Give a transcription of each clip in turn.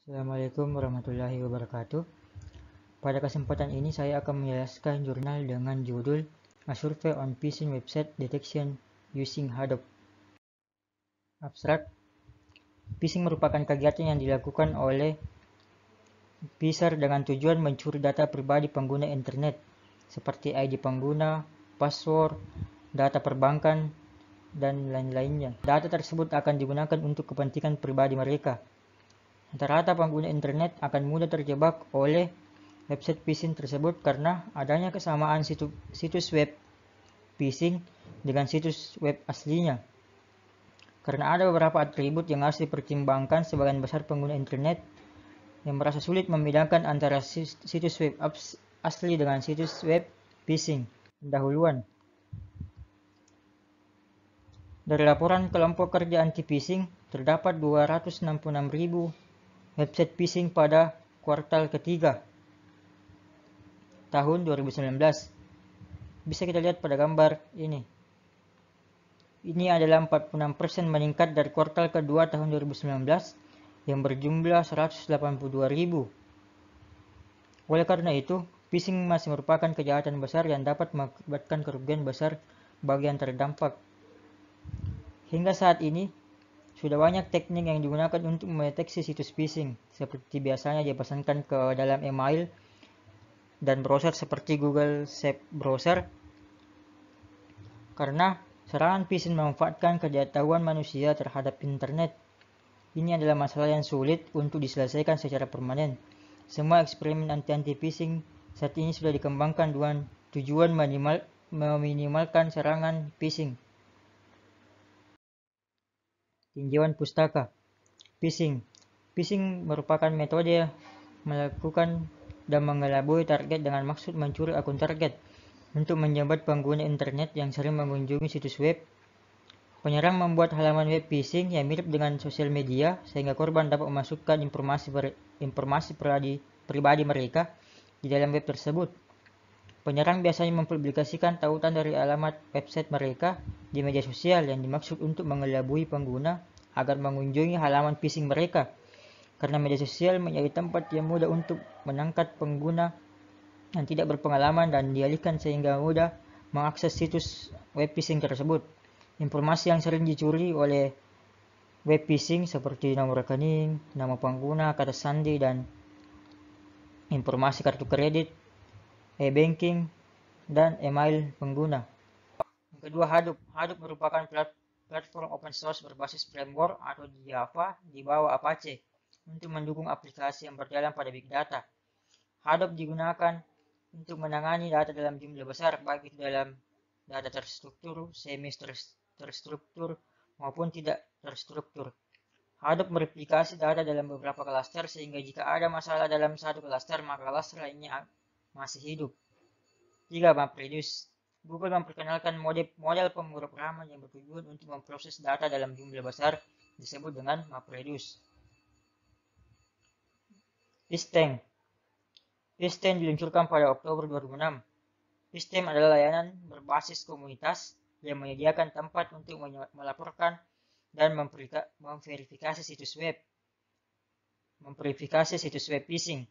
Assalamualaikum warahmatullahi wabarakatuh. Pada kesempatan ini saya akan menjelaskan jurnal dengan judul A Survey on Phishing Website Detection Using Hadoop. Abstrak, phishing merupakan kegiatan yang dilakukan oleh phisher dengan tujuan mencuri data pribadi pengguna internet, seperti ID pengguna, password, data perbankan, dan lain-lainnya. Data tersebut akan digunakan untuk kepentingan pribadi mereka. Rata-rata pengguna internet akan mudah terjebak oleh website phishing tersebut karena adanya kesamaan situs web phishing dengan situs web aslinya. Karena ada beberapa atribut yang harus dipertimbangkan, sebagian besar pengguna internet yang merasa sulit membedakan antara situs web asli dengan situs web phishing. Pendahuluan. Dari laporan kelompok kerja anti-phishing, terdapat 266.000 website phishing pada kuartal ketiga tahun 2019. Bisa kita lihat pada gambar ini. Ini adalah 46% meningkat dari kuartal kedua tahun 2019 yang berjumlah 182.000. Oleh karena itu, phishing masih merupakan kejahatan besar yang dapat mengakibatkan kerugian besar bagi yang terdampak. Hingga saat ini, sudah banyak teknik yang digunakan untuk mendeteksi situs phishing, seperti biasanya dipesankan ke dalam email dan browser seperti Google Shape Browser, karena serangan phishing memanfaatkan ketidaktahuan manusia terhadap internet. Ini adalah masalah yang sulit untuk diselesaikan secara permanen. Semua eksperimen anti-phishing saat ini sudah dikembangkan dengan tujuan meminimalkan serangan phishing. Tinjauan pustaka. Phishing. Phishing merupakan metode melakukan dan mengelabui target dengan maksud mencuri akun target untuk menjabat pengguna internet yang sering mengunjungi situs web. Penyerang membuat halaman web phishing yang mirip dengan sosial media sehingga korban dapat memasukkan informasi pribadi mereka di dalam web tersebut. Penyerang biasanya mempublikasikan tautan dari alamat website mereka di media sosial yang dimaksud untuk mengelabui pengguna agar mengunjungi halaman phishing mereka. Karena media sosial menjadi tempat yang mudah untuk menangkap pengguna yang tidak berpengalaman dan dialihkan sehingga mudah mengakses situs web phishing tersebut. Informasi yang sering dicuri oleh web phishing seperti nomor rekening, nama pengguna, kata sandi, dan informasi kartu kredit, e-banking, dan email pengguna. Yang kedua, Hadoop. Hadoop merupakan platform open source berbasis framework atau Java di bawah Apache untuk mendukung aplikasi yang berjalan pada big data. Hadoop digunakan untuk menangani data dalam jumlah besar, baik itu dalam data terstruktur, semi-terstruktur, maupun tidak terstruktur. Hadoop mereplikasi data dalam beberapa klaster sehingga jika ada masalah dalam satu klaster, maka klaster lainnya masih hidup. 3. MapReduce. Google memperkenalkan model pemrograman yang bertujuan untuk memproses data dalam jumlah besar disebut dengan MapReduce. Pisteng. Pisteng diluncurkan pada Oktober 2006. Pisteng adalah layanan berbasis komunitas yang menyediakan tempat untuk melaporkan dan memverifikasi situs web. Phishing.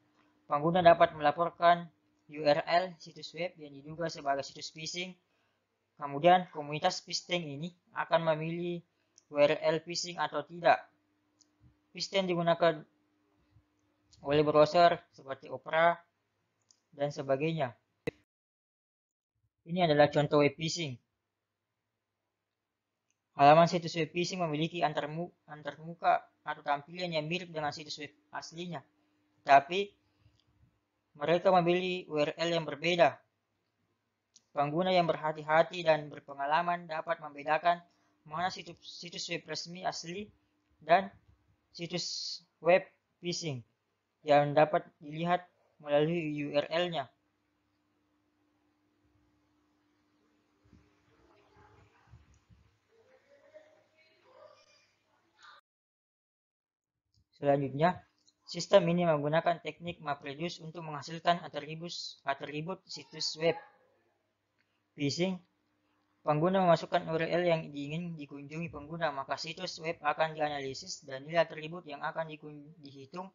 Pengguna dapat melaporkan URL situs web yang diduga sebagai situs phishing. Kemudian komunitas Pisteng ini akan memilih URL phishing atau tidak. Pisteng digunakan oleh browser seperti Opera dan sebagainya. Ini adalah contoh web phishing. Halaman situs web phishing memiliki antarmuka atau tampilan yang mirip dengan situs web aslinya, tapi mereka memilih URL yang berbeda. Pengguna yang berhati-hati dan berpengalaman dapat membedakan mana situs web resmi asli dan situs web phishing yang dapat dilihat melalui URL-nya. Selanjutnya, sistem ini menggunakan teknik MapReduce untuk menghasilkan atribut situs web phishing. Pengguna memasukkan URL yang ingin dikunjungi pengguna, maka situs web akan dianalisis dan nilai atribut yang akan dihitung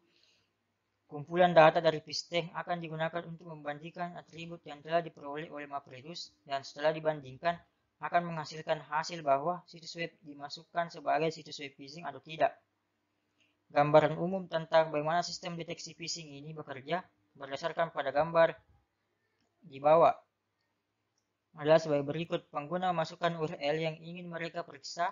kumpulan data dari phishing akan digunakan untuk membandingkan atribut yang telah diperoleh oleh MapReduce dan setelah dibandingkan akan menghasilkan hasil bahwa situs web dimasukkan sebagai situs web phishing atau tidak. Gambaran umum tentang bagaimana sistem deteksi phishing ini bekerja berdasarkan pada gambar di bawah adalah sebagai berikut. Pengguna masukkan URL yang ingin mereka periksa.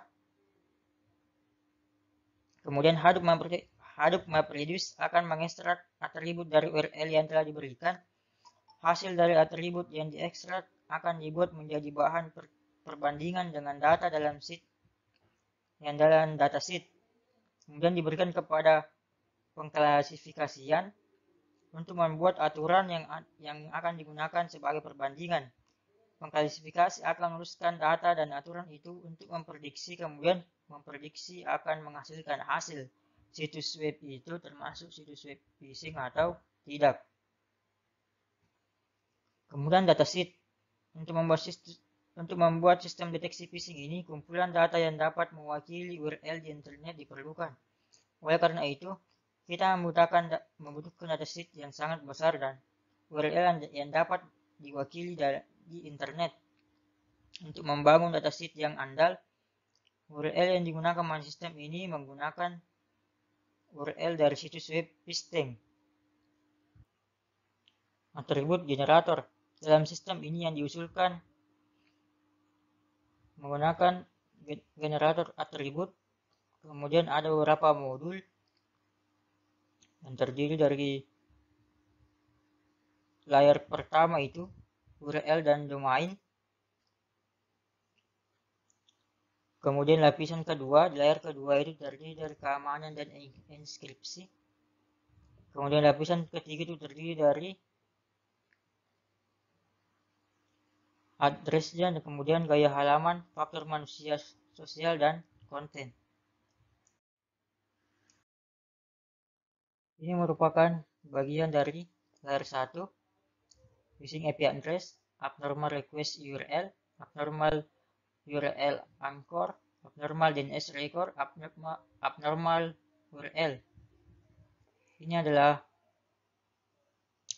Kemudian Hadoop MapReduce akan mengekstrak atribut dari URL yang telah diberikan. Hasil dari atribut yang diekstrak akan dibuat menjadi bahan perbandingan dengan data dalam datasheet. Kemudian diberikan kepada pengklasifikasian untuk membuat aturan yang akan digunakan sebagai perbandingan. Pengklasifikasi akan meluruskan data dan aturan itu untuk memprediksi, kemudian memprediksi akan menghasilkan hasil situs web itu termasuk situs web phishing atau tidak. Kemudian datasheet. Untuk membuat sistem deteksi phishing ini, kumpulan data yang dapat mewakili URL di internet diperlukan. Oleh karena itu, kita membutuhkan datasheet yang sangat besar dan URL yang dapat diwakili di internet. Untuk membangun datasheet yang andal, URL yang digunakan pada sistem ini menggunakan URL dari situs web phishing. Atribut generator. Dalam sistem ini yang diusulkan menggunakan generator atribut. Kemudian ada beberapa modul yang terdiri dari layer pertama itu URL dan domain. Kemudian lapisan kedua, layer kedua itu terdiri dari keamanan dan enkripsi. Kemudian lapisan ketiga itu terdiri dari addressnya dan kemudian gaya halaman, faktor manusia sosial, dan konten. Ini merupakan bagian dari layer 1, phishing IP address, abnormal request URL, abnormal URL anchor, abnormal DNS record, abnormal URL. Ini adalah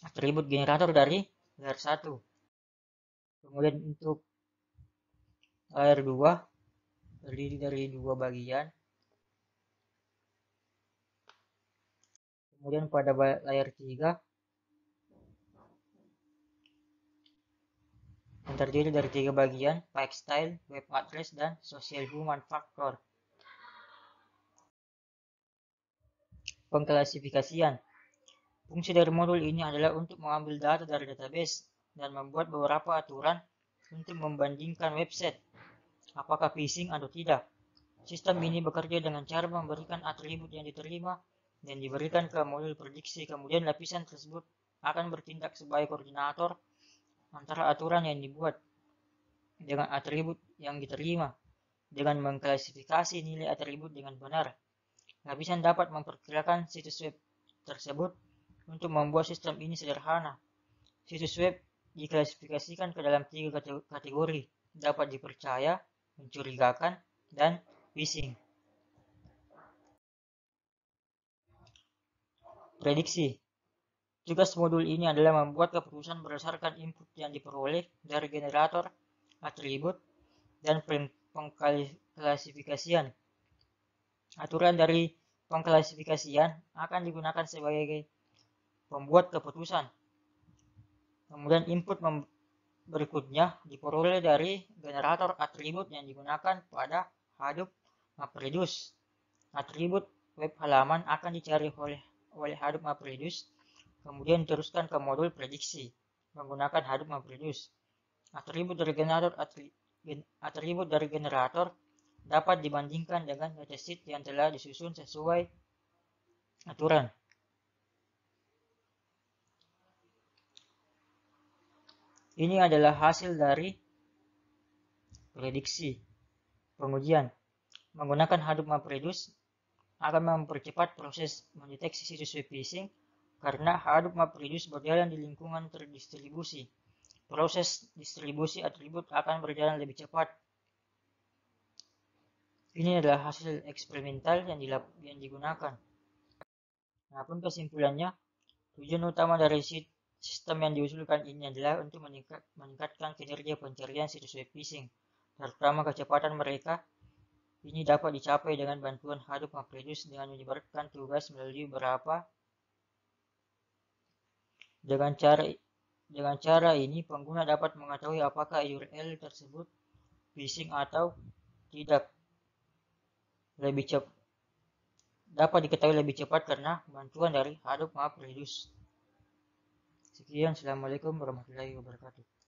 atribut generator dari layer 1. Kemudian untuk layer 2 terdiri dari dua bagian. Kemudian pada layer 3 yang terdiri dari 3 bagian, page style, web address, dan social human factor. Pengklasifikasian. Fungsi dari modul ini adalah untuk mengambil data dari database dan membuat beberapa aturan untuk membandingkan website, apakah phishing atau tidak. Sistem ini bekerja dengan cara memberikan atribut yang diterima dan diberikan ke modul prediksi. Kemudian lapisan tersebut akan bertindak sebagai koordinator antara aturan yang dibuat dengan atribut yang diterima dengan mengklasifikasi nilai atribut dengan benar. Lapisan dapat memperkirakan situs web tersebut. Untuk membuat sistem ini sederhana, situs web diklasifikasikan ke dalam 3 kategori: dapat dipercaya, mencurigakan, dan phishing. Prediksi. Tugas modul ini adalah membuat keputusan berdasarkan input yang diperoleh dari generator atribut dan pengklasifikasian. Aturan dari pengklasifikasian akan digunakan sebagai pembuat keputusan. Kemudian input berikutnya diperoleh dari generator atribut yang digunakan pada Hadoop MapReduce. Atribut web halaman akan dicari oleh Hadoop MapReduce, kemudian diteruskan ke modul prediksi menggunakan Hadoop MapReduce. Atribut dari generator dapat dibandingkan dengan datasheet yang telah disusun sesuai aturan. Ini adalah hasil dari prediksi pengujian. Menggunakan Hadoop MapReduce akan mempercepat proses mendeteksi situs web phishing karena Hadoop MapReduce berjalan di lingkungan terdistribusi. Proses distribusi atribut akan berjalan lebih cepat. Ini adalah hasil eksperimental yang digunakan. Adapun kesimpulannya, Tujuan utama dari sistem yang diusulkan ini adalah untuk meningkatkan kinerja pencarian situs web phishing, terutama kecepatan mereka. Ini dapat dicapai dengan bantuan Hadoop MapReduce dengan menyebarkan tugas melalui beberapa. Dengan cara ini, pengguna dapat mengetahui apakah URL tersebut phishing atau tidak. Dapat diketahui lebih cepat karena bantuan dari Hadoop MapReduce. Sekian, Assalamualaikum warahmatullahi wabarakatuh.